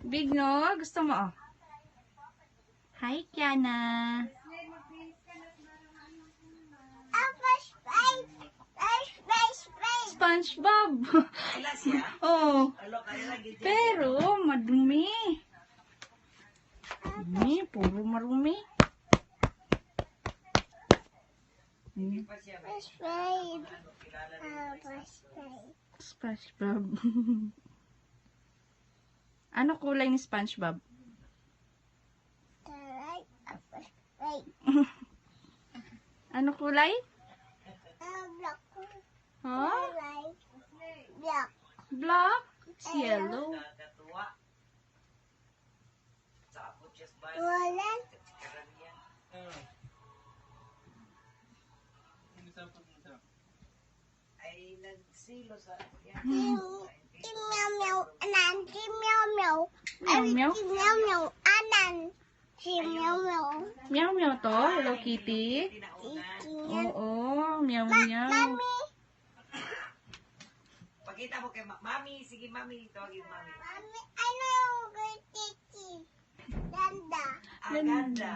Big, no? Gusto mo, oh. Hi, Kiana. SpongeBob. Oh. Pero, madumi. Puro marumi. SpongeBob. Ano kulay ni SpongeBob? Ano kulay? Huh? Black? It's yellow. Ay nagsilo sa Meow meow to? Hello Kitty? Oo, meow meow. Pakita mo kay Mami. Sige, Mami. Tawagin Mami. Mami, ano yung Kitty? Ganda. Ganda.